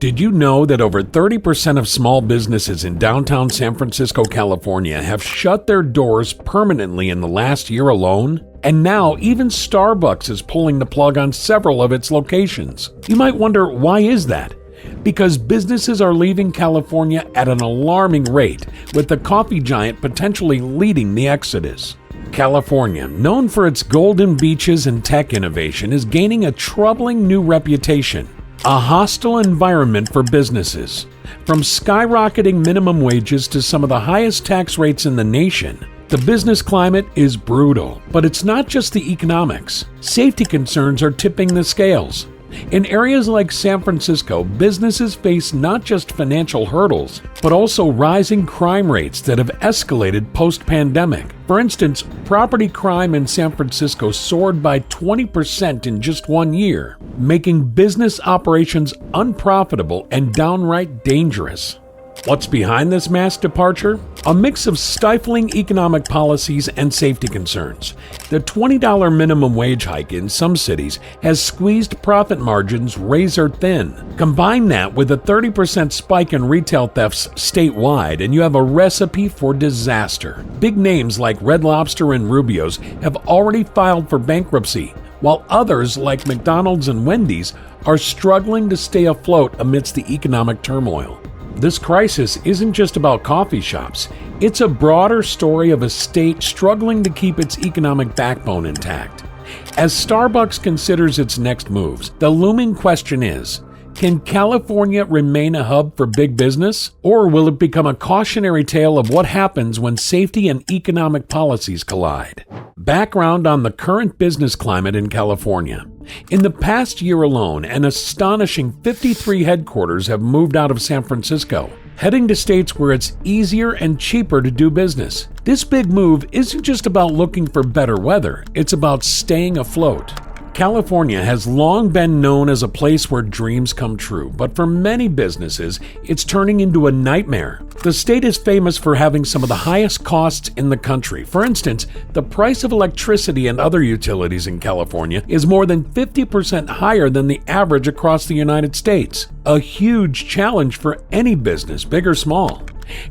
Did you know that over 30% of small businesses in downtown San Francisco, California have shut their doors permanently in the last year alone? And now even Starbucks is pulling the plug on several of its locations. You might wonder, why is that? Because businesses are leaving California at an alarming rate, with the coffee giant potentially leading the exodus. California, known for its golden beaches and tech innovation, is gaining a troubling new reputation. A hostile environment for businesses. From skyrocketing minimum wages to some of the highest tax rates in the nation, the business climate is brutal. But it's not just the economics. Safety concerns are tipping the scales. In areas like San Francisco, businesses face not just financial hurdles, but also rising crime rates that have escalated post-pandemic. For instance, property crime in San Francisco soared by 20% in just 1 year, making business operations unprofitable and downright dangerous. What's behind this mass departure? A mix of stifling economic policies and safety concerns. The $20 minimum wage hike in some cities has squeezed profit margins razor thin. Combine that with a 30% spike in retail thefts statewide, and you have a recipe for disaster. Big names like Red Lobster and Rubio's have already filed for bankruptcy, while others like McDonald's and Wendy's are struggling to stay afloat amidst the economic turmoil. This crisis isn't just about coffee shops. It's a broader story of a state struggling to keep its economic backbone intact. As Starbucks considers its next moves, the looming question is, can California remain a hub for big business? Or will it become a cautionary tale of what happens when safety and economic policies collide? Background on the current business climate in California. In the past year alone, an astonishing 53 headquarters have moved out of San Francisco, heading to states where it's easier and cheaper to do business. This big move isn't just about looking for better weather, it's about staying afloat. California has long been known as a place where dreams come true, but for many businesses, it's turning into a nightmare. The state is famous for having some of the highest costs in the country. For instance, the price of electricity and other utilities in California is more than 50% higher than the average across the United States. A huge challenge for any business, big or small.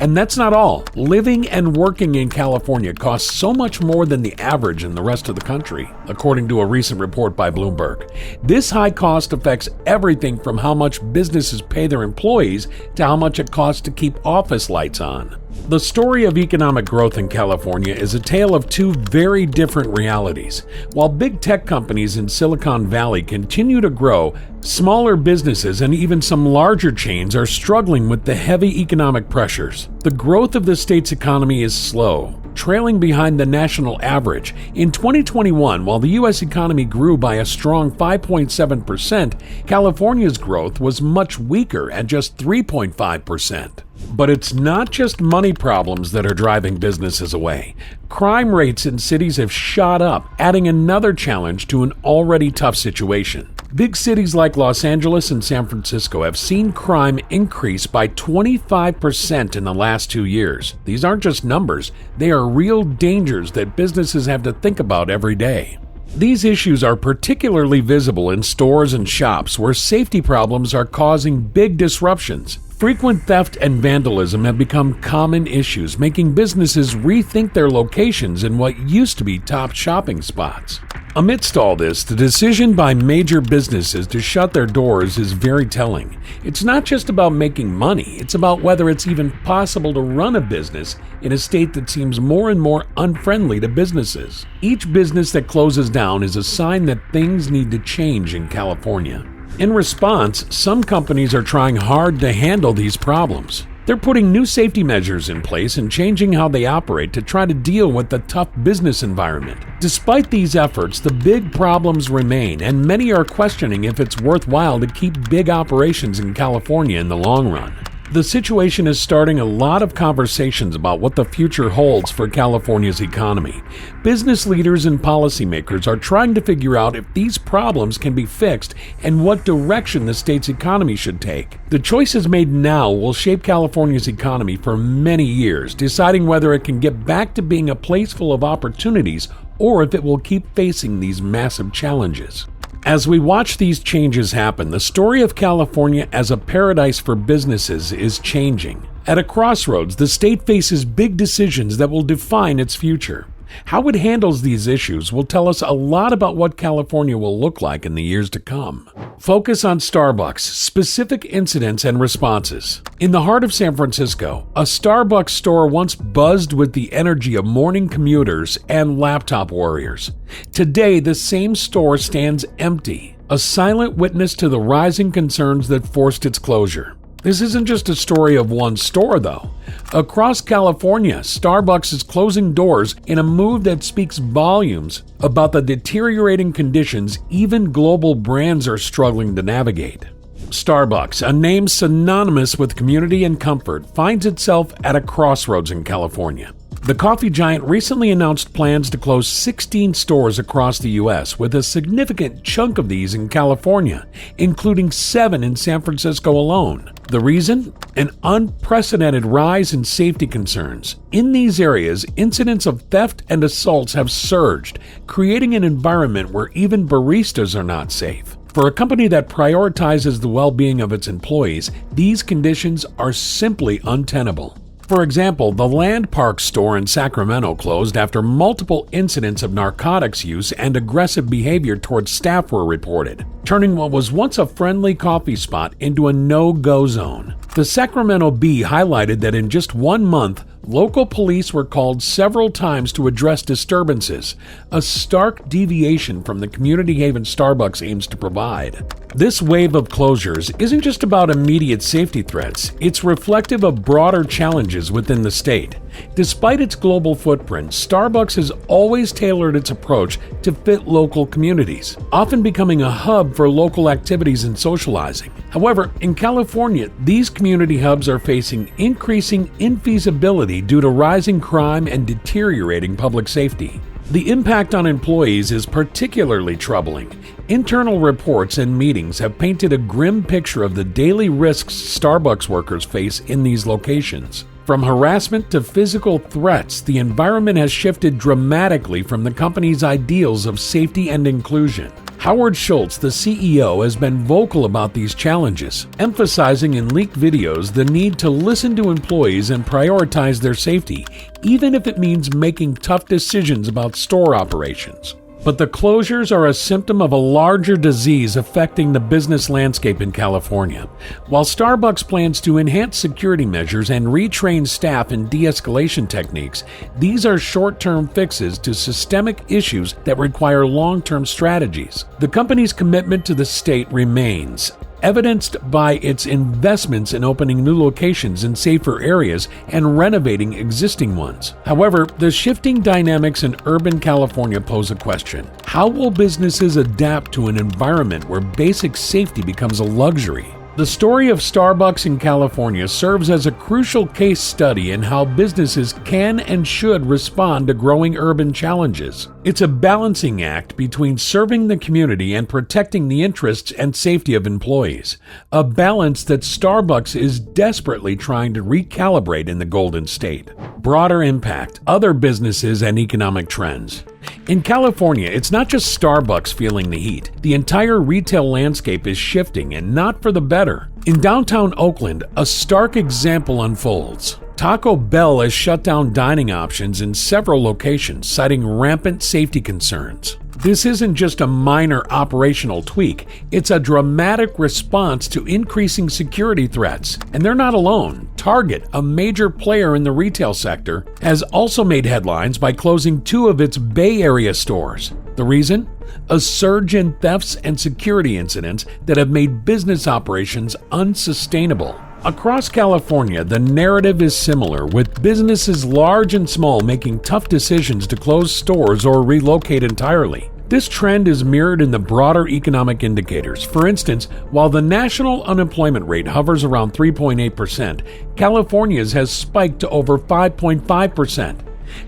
And that's not all. Living and working in California costs so much more than the average in the rest of the country, according to a recent report by Bloomberg. This high cost affects everything from how much businesses pay their employees to how much it costs to keep office lights on. The story of economic growth in California is a tale of two very different realities. While big tech companies in Silicon Valley continue to grow, smaller businesses and even some larger chains are struggling with the heavy economic pressures. The growth of the state's economy is slow, trailing behind the national average. In 2021, while the U.S. economy grew by a strong 5.7%, California's growth was much weaker at just 3.5%. But it's not just money problems that are driving businesses away. Crime rates in cities have shot up, adding another challenge to an already tough situation. Big cities like Los Angeles and San Francisco have seen crime increase by 25% in the last 2 years. These aren't just numbers, they are real dangers that businesses have to think about every day. These issues are particularly visible in stores and shops where safety problems are causing big disruptions. Frequent theft and vandalism have become common issues, making businesses rethink their locations in what used to be top shopping spots. Amidst all this, the decision by major businesses to shut their doors is very telling. It's not just about making money, it's about whether it's even possible to run a business in a state that seems more and more unfriendly to businesses. Each business that closes down is a sign that things need to change in California. In response, some companies are trying hard to handle these problems. They're putting new safety measures in place and changing how they operate to try to deal with the tough business environment. Despite these efforts, the big problems remain, and many are questioning if it's worthwhile to keep big operations in California in the long run. The situation is starting a lot of conversations about what the future holds for California's economy. Business leaders and policymakers are trying to figure out if these problems can be fixed and what direction the state's economy should take. The choices made now will shape California's economy for many years, deciding whether it can get back to being a place full of opportunities or if it will keep facing these massive challenges. As we watch these changes happen, the story of California as a paradise for businesses is changing. At a crossroads, the state faces big decisions that will define its future. How it handles these issues will tell us a lot about what California will look like in the years to come. Focus on Starbucks, specific incidents and responses. In the heart of San Francisco, a Starbucks store once buzzed with the energy of morning commuters and laptop warriors. Today, the same store stands empty, a silent witness to the rising concerns that forced its closure. This isn't just a story of one store, though. Across California, Starbucks is closing doors in a move that speaks volumes about the deteriorating conditions even global brands are struggling to navigate. Starbucks, a name synonymous with community and comfort, finds itself at a crossroads in California. The coffee giant recently announced plans to close 16 stores across the U.S., with a significant chunk of these in California, including 7 in San Francisco alone. The reason? An unprecedented rise in safety concerns. In these areas, incidents of theft and assaults have surged, creating an environment where even baristas are not safe. For a company that prioritizes the well-being of its employees, these conditions are simply untenable. For example, the Land Park store in Sacramento closed after multiple incidents of narcotics use and aggressive behavior towards staff were reported, turning what was once a friendly coffee spot into a no-go zone. The Sacramento Bee highlighted that in just 1 month, local police were called several times to address disturbances, a stark deviation from the community haven Starbucks aims to provide. This wave of closures isn't just about immediate safety threats, it's reflective of broader challenges within the state. Despite its global footprint, Starbucks has always tailored its approach to fit local communities, often becoming a hub for local activities and socializing. However, in California, these community hubs are facing increasing infeasibility due to rising crime and deteriorating public safety. The impact on employees is particularly troubling. Internal reports and meetings have painted a grim picture of the daily risks Starbucks workers face in these locations. From harassment to physical threats, the environment has shifted dramatically from the company's ideals of safety and inclusion. Howard Schultz, the CEO, has been vocal about these challenges, emphasizing in leaked videos the need to listen to employees and prioritize their safety, even if it means making tough decisions about store operations. But the closures are a symptom of a larger disease affecting the business landscape in California. While Starbucks plans to enhance security measures and retrain staff in de-escalation techniques, these are short-term fixes to systemic issues that require long-term strategies. The company's commitment to the state remains, evidenced by its investments in opening new locations in safer areas and renovating existing ones. However, the shifting dynamics in urban California pose a question. How will businesses adapt to an environment where basic safety becomes a luxury? The story of Starbucks in California serves as a crucial case study in how businesses can and should respond to growing urban challenges. It's a balancing act between serving the community and protecting the interests and safety of employees, a balance that Starbucks is desperately trying to recalibrate in the Golden State. Broader impact, other businesses and economic trends. In California, it's not just Starbucks feeling the heat. The entire retail landscape is shifting, and not for the better. In downtown Oakland, a stark example unfolds. Taco Bell has shut down dining options in several locations, citing rampant safety concerns. This isn't just a minor operational tweak, it's a dramatic response to increasing security threats. And they're not alone. Target, a major player in the retail sector, has also made headlines by closing 2 of its Bay Area stores. The reason? A surge in thefts and security incidents that have made business operations unsustainable. Across California, the narrative is similar, with businesses large and small making tough decisions to close stores or relocate entirely. This trend is mirrored in the broader economic indicators. For instance, while the national unemployment rate hovers around 3.8%, California's has spiked to over 5.5%.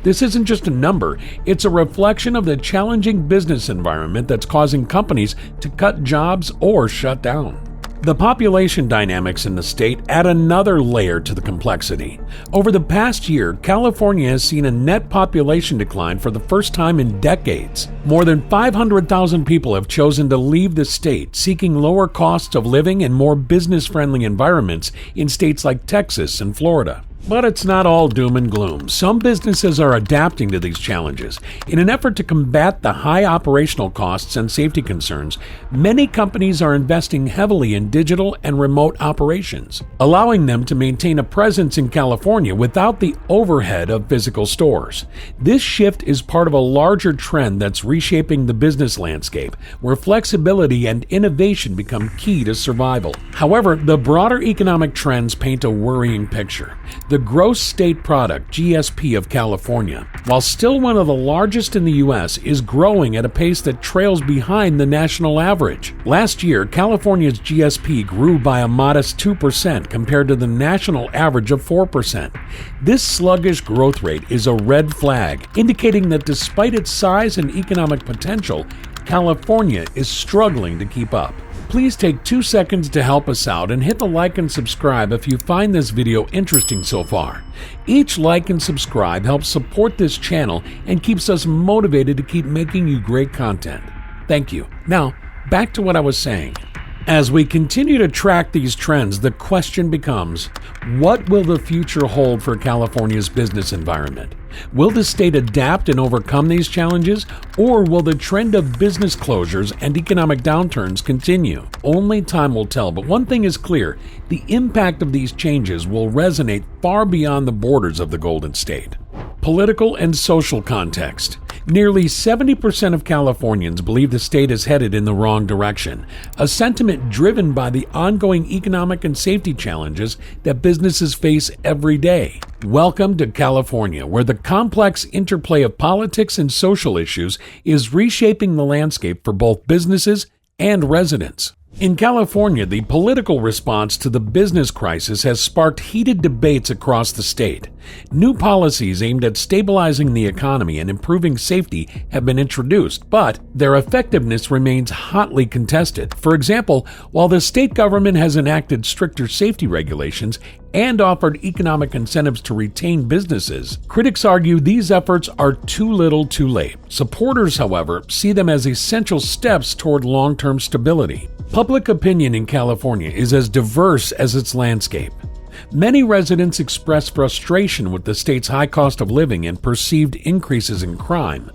This isn't just a number, it's a reflection of the challenging business environment that's causing companies to cut jobs or shut down. The population dynamics in the state add another layer to the complexity. Over the past year, California has seen a net population decline for the first time in decades. More than 500,000 people have chosen to leave the state, seeking lower costs of living and more business-friendly environments in states like Texas and Florida. But it's not all doom and gloom. Some businesses are adapting to these challenges. In an effort to combat the high operational costs and safety concerns, many companies are investing heavily in digital and remote operations, allowing them to maintain a presence in California without the overhead of physical stores. This shift is part of a larger trend that's reshaping the business landscape, where flexibility and innovation become key to survival. However, the broader economic trends paint a worrying picture. The gross state product, GSP of California, while still one of the largest in the U.S., is growing at a pace that trails behind the national average. Last year, California's GSP grew by a modest 2% compared to the national average of 4%. This sluggish growth rate is a red flag, indicating that despite its size and economic potential, California is struggling to keep up. Please take 2 seconds to help us out and hit the like and subscribe if you find this video interesting so far. Each like and subscribe helps support this channel and keeps us motivated to keep making you great content. Thank you. Now, back to what I was saying. As we continue to track these trends, the question becomes, what will the future hold for California's business environment? Will the state adapt and overcome these challenges, or will the trend of business closures and economic downturns continue? Only time will tell, but one thing is clear: the impact of these changes will resonate far beyond the borders of the Golden State. Political and social context. Nearly 70% of Californians believe the state is headed in the wrong direction, a sentiment driven by the ongoing economic and safety challenges that businesses face every day. Welcome to California, where the complex interplay of politics and social issues is reshaping the landscape for both businesses and residents. In California, the political response to the business crisis has sparked heated debates across the state. New policies aimed at stabilizing the economy and improving safety have been introduced, but their effectiveness remains hotly contested. For example, while the state government has enacted stricter safety regulations and offered economic incentives to retain businesses, critics argue these efforts are too little too late. Supporters, however, see them as essential steps toward long-term stability. Public opinion in California is as diverse as its landscape. Many residents express frustration with the state's high cost of living and perceived increases in crime,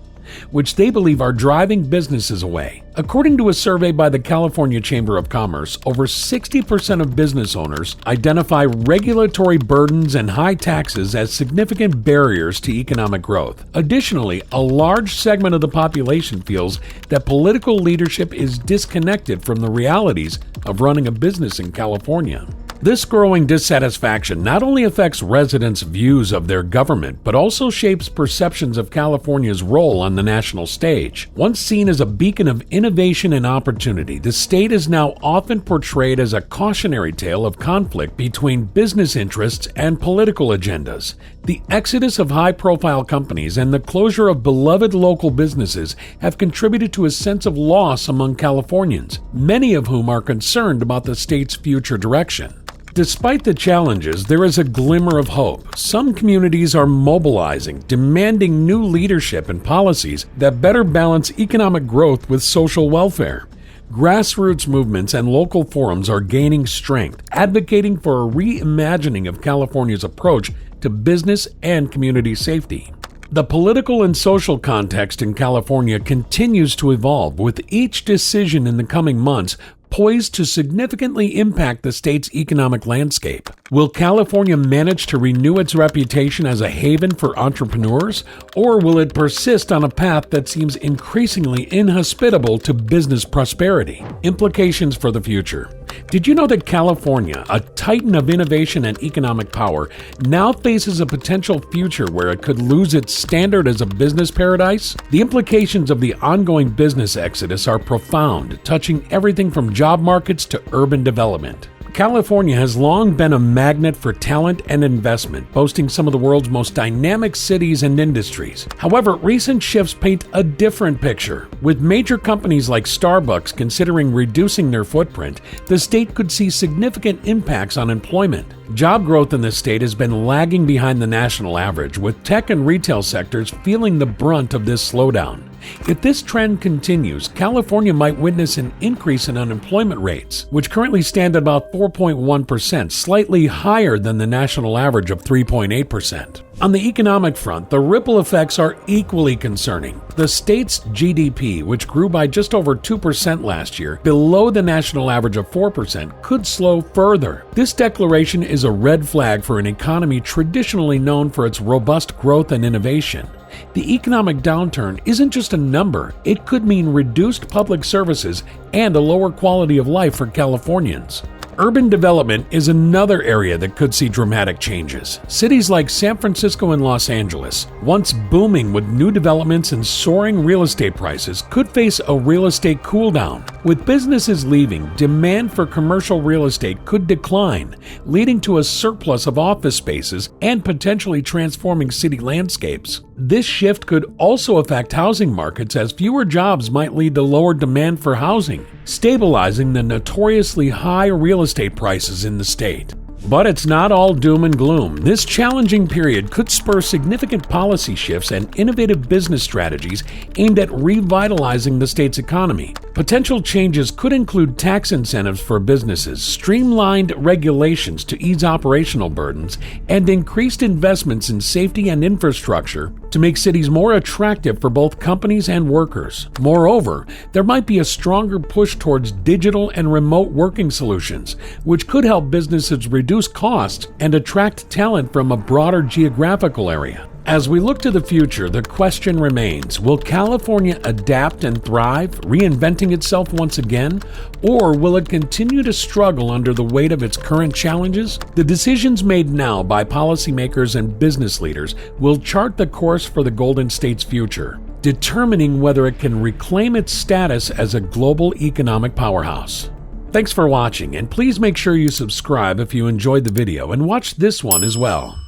which they believe are driving businesses away. According to a survey by the California Chamber of Commerce, over 60% of business owners identify regulatory burdens and high taxes as significant barriers to economic growth. Additionally, a large segment of the population feels that political leadership is disconnected from the realities of running a business in California. This growing dissatisfaction not only affects residents' views of their government, but also shapes perceptions of California's role on the national stage. Once seen as a beacon of innovation and opportunity, the state is now often portrayed as a cautionary tale of conflict between business interests and political agendas. The exodus of high-profile companies and the closure of beloved local businesses have contributed to a sense of loss among Californians, many of whom are concerned about the state's future direction. Despite the challenges, there is a glimmer of hope. Some communities are mobilizing, demanding new leadership and policies that better balance economic growth with social welfare. Grassroots movements and local forums are gaining strength, advocating for a reimagining of California's approach to business and community safety. The political and social context in California continues to evolve, with each decision in the coming months poised to significantly impact the state's economic landscape. Will California manage to renew its reputation as a haven for entrepreneurs, or will it persist on a path that seems increasingly inhospitable to business prosperity? Implications for the future. Did you know that California, a titan of innovation and economic power, now faces a potential future where it could lose its standard as a business paradise? The implications of the ongoing business exodus are profound, touching everything from job markets to urban development. California has long been a magnet for talent and investment, boasting some of the world's most dynamic cities and industries. However, recent shifts paint a different picture. With major companies like Starbucks considering reducing their footprint, the state could see significant impacts on employment. Job growth in the state has been lagging behind the national average, with tech and retail sectors feeling the brunt of this slowdown. If this trend continues, California might witness an increase in unemployment rates, which currently stand at about 4.1%, slightly higher than the national average of 3.8%. On the economic front, the ripple effects are equally concerning. The state's GDP, which grew by just over 2% last year, below the national average of 4%, could slow further. This declaration is a red flag for an economy traditionally known for its robust growth and innovation. The economic downturn isn't just a number, it could mean reduced public services and a lower quality of life for Californians. Urban development is another area that could see dramatic changes. Cities like San Francisco and Los Angeles, once booming with new developments and soaring real estate prices, could face a real estate cooldown. With businesses leaving, demand for commercial real estate could decline, leading to a surplus of office spaces and potentially transforming city landscapes. This shift could also affect housing markets, as fewer jobs might lead to lower demand for housing, stabilizing the notoriously high real estate prices in the state. But it's not all doom and gloom. This challenging period could spur significant policy shifts and innovative business strategies aimed at revitalizing the state's economy. Potential changes could include tax incentives for businesses, streamlined regulations to ease operational burdens, and increased investments in safety and infrastructure to make cities more attractive for both companies and workers. Moreover, there might be a stronger push towards digital and remote working solutions, which could help businesses reduce costs and attract talent from a broader geographical area. As we look to the future, the question remains, will California adapt and thrive, reinventing itself once again, or will it continue to struggle under the weight of its current challenges? The decisions made now by policymakers and business leaders will chart the course for the Golden State's future, determining whether it can reclaim its status as a global economic powerhouse. Thanks for watching, and please make sure you subscribe if you enjoyed the video and watch this one as well.